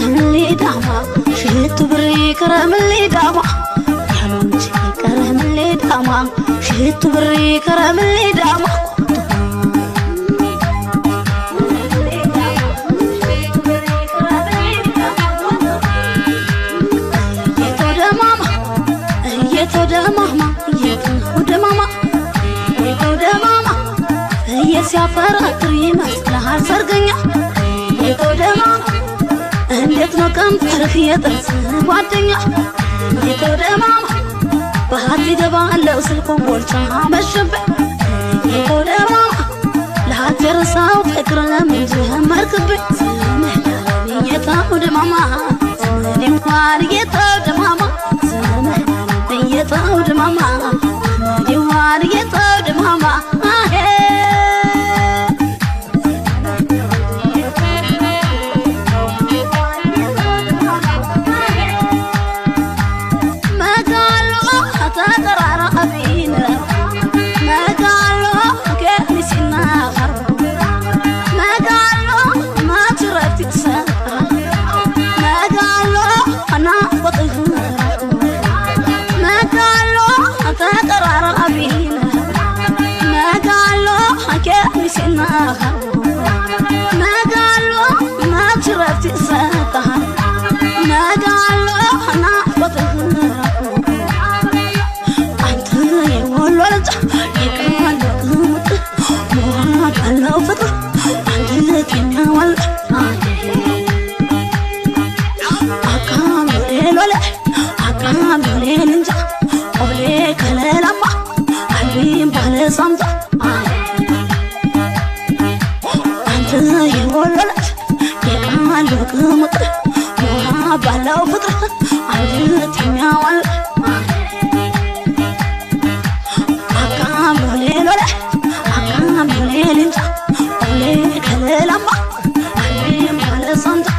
كرملي داما شهت بري كرملي داما يالونش كرملي داما شهت بري كرملي داما سافر أكريمة لها سرقنيا يتودما أنت مكان فرخية تنسب وعدنيا يتودما بهاتي دبان لو سلكم بولشا مشبه يتودما لها ترسا وفكرنا من جهة مركبة سمحنا يتودما سمحنا واري يتودما سمحنا يتودما واري يتودما ما قالوا ما شرفت ساقها ما قالوا أنا بطل أنت يقول ولد يقول لك ما قالوا فطر أنت كنا ولد أكامل ليلة أكامل ليلة أوليك ليلة أبين بالي صمت قمت ما بلا فطر عندي تناول أكام ليل ولا أكام ليل إنت وليك ليلما عندي مال صمت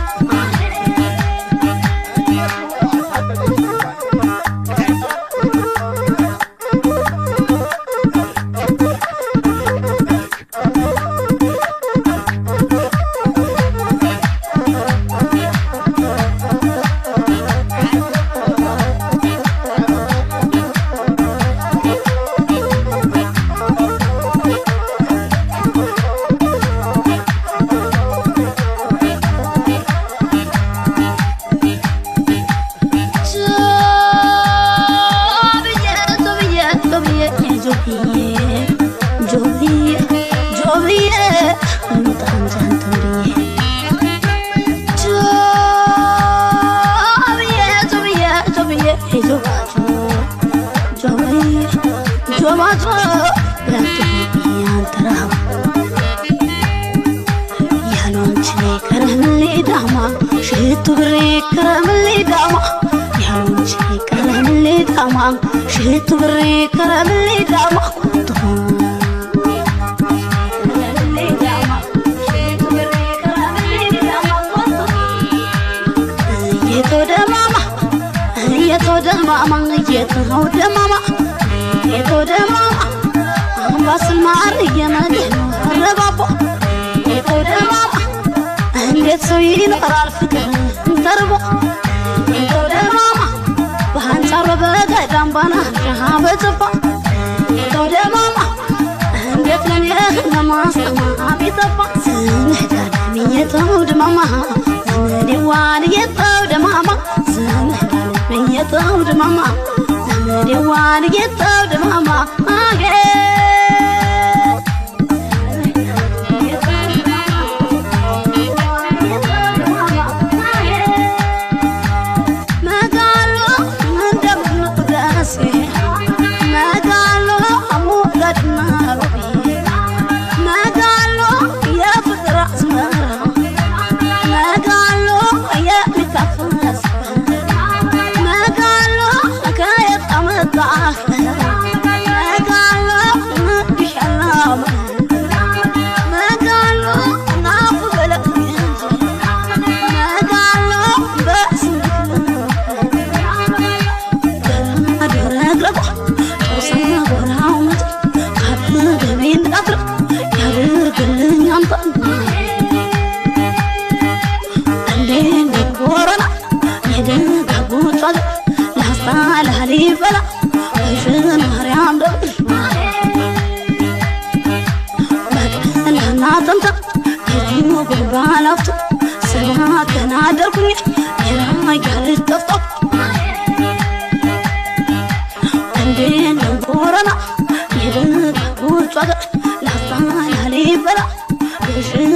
شهت بري كرملي داما يالونش كرملي داما شهت بري كرملي داما يتودما بس المعرية مدينة الربابو يتودما እንዴት ሰው ይኖራል ፍቅር ተርቦ ተወደማማ በአንጻሩ በገዳም ባና በጽፋ ተወደማማ እንዴት ለኔ ለማስተማ ቢጠፋ ስንህዳሚ የተወደማማ ዘመዴዋን የተወደማማ ስንህዳሚ የተወደማማ ዘመዴዋን የተወደማማ አገ ላሊበላ ግሽን ማርያም ደብር መቅደላና ጠምታ የጁ ጉልባላፍቶ ሰባት ተናደርኩኝ የራያ ልጅ ጠፍቶ እንዴት ነው ቦረና የደጋ ጎጆ አገር ላስታ ላሊበላ ግሽን